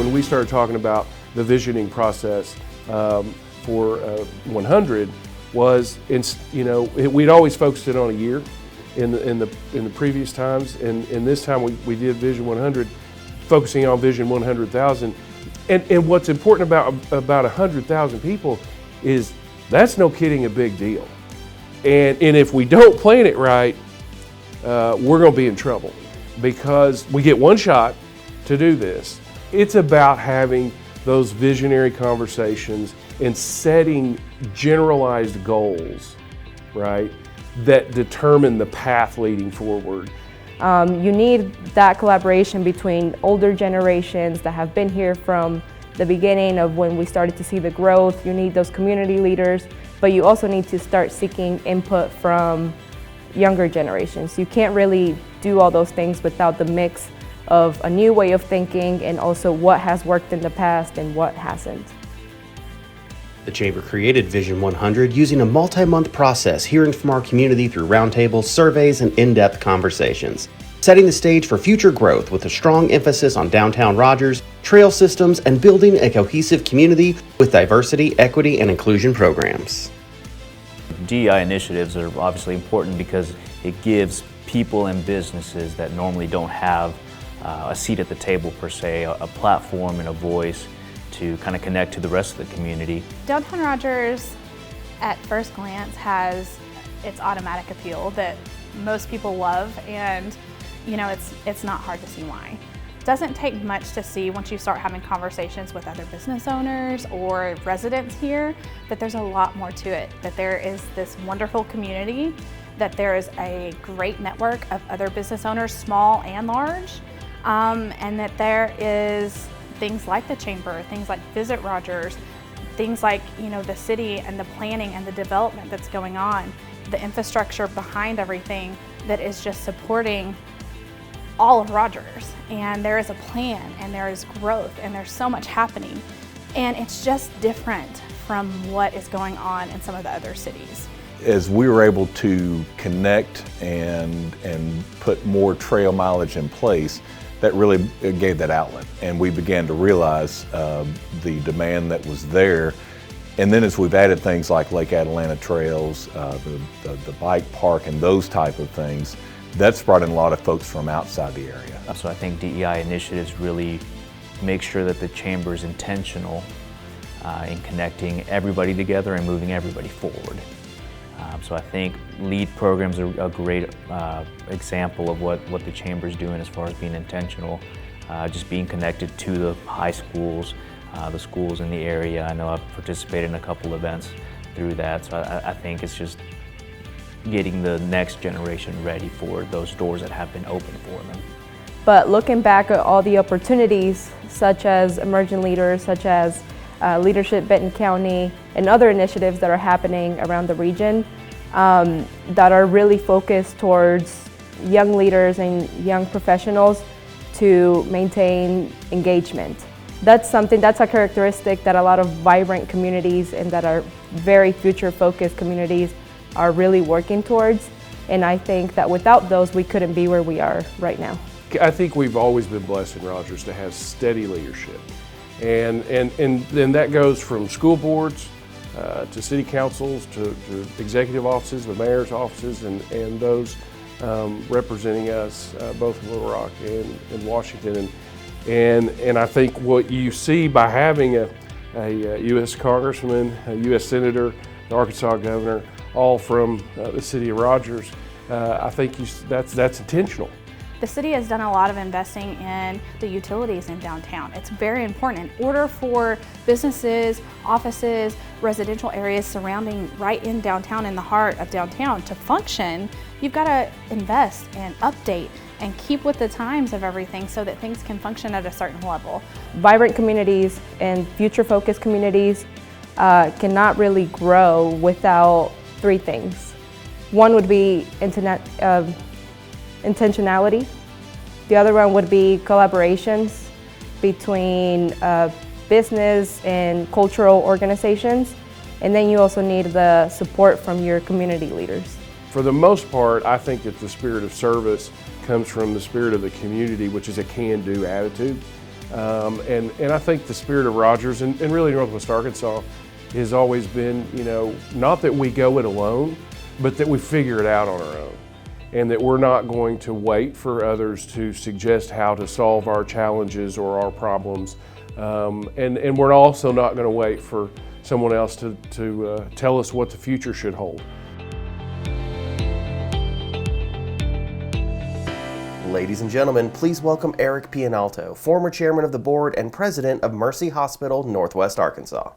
when we started talking about the visioning process for 100 was, we'd always focused it on a year in the previous times, and this time we did Vision 100, focusing on Vision 100,000. And what's important about 100,000 people is that's no kidding a big deal. And if we don't plan it right, we're going to be in trouble because we get one shot to do this. It's about having those visionary conversations and setting generalized goals, right, that determine the path leading forward. You need that collaboration between older generations that have been here from the beginning of when we started to see the growth. You need those community leaders, but you also need to start seeking input from younger generations. You can't really do all those things without the mix of a new way of thinking and also what has worked in the past and what hasn't. The Chamber created Vision 100 using a multi-month process, hearing from our community through roundtables, surveys, and in-depth conversations, setting the stage for future growth with a strong emphasis on downtown Rogers, trail systems, and building a cohesive community with diversity, equity, and inclusion programs. DEI initiatives are obviously important because it gives people and businesses that normally don't have a seat at the table per se, a platform and a voice to kind of connect to the rest of the community. Downtown Rogers, at first glance, has its automatic appeal that most people love, and it's not hard to see why. It doesn't take much to see once you start having conversations with other business owners or residents here that there's a lot more to it, that there is this wonderful community, that there is a great network of other business owners, small and large, and that there is things like the Chamber, things like Visit Rogers, things like the city and the planning and the development that's going on, the infrastructure behind everything that is just supporting all of Rogers. And there is a plan and there is growth and there's so much happening. And it's just different from what is going on in some of the other cities. As we were able to connect and put more trail mileage in place, that really gave that outlet. And we began to realize the demand that was there. And then as we've added things like Lake Atalanta trails, the bike park and those type of things, that's brought in a lot of folks from outside the area. So I think DEI initiatives really make sure that the Chamber is intentional in connecting everybody together and moving everybody forward. So I think LEAD programs are a great example of what the Chamber is doing as far as being intentional, just being connected to the high schools, the schools in the area. I know I've participated in a couple events through that, so I think it's just getting the next generation ready for those doors that have been open for them. But looking back at all the opportunities, such as emerging leaders, such as Leadership Benton County, and other initiatives that are happening around the region that are really focused towards young leaders and young professionals to maintain engagement. That's a characteristic that a lot of vibrant communities and that are very future-focused communities are really working towards. And I think that without those, we couldn't be where we are right now. I think we've always been blessed in Rogers to have steady leadership. And then that goes from school boards to city councils to executive offices, the mayor's offices, and those representing us both in Little Rock and in Washington. And I think what you see by having a U.S. Congressman, a U.S. Senator, the Arkansas governor, all from the city of Rogers, I think that's intentional. The city has done a lot of investing in the utilities in downtown. It's very important. In order for businesses, offices, residential areas surrounding right in downtown, in the heart of downtown, to function, you've got to invest and update and keep with the times of everything so that things can function at a certain level. Vibrant communities and future-focused communities cannot really grow without three things. One would be intentionality. The other one would be collaborations between business and cultural organizations. And then you also need the support from your community leaders. For the most part, I think that the spirit of service comes from the spirit of the community, which is a can-do attitude. And I think the spirit of Rogers and really Northwest Arkansas has always been, not that we go it alone, but that we figure it out on our own. And that we're not going to wait for others to suggest how to solve our challenges or our problems. And we're also not going to wait for someone else to tell us what the future should hold. Ladies and gentlemen, please welcome Eric Pianalto, former chairman of the board and president of Mercy Hospital, Northwest Arkansas.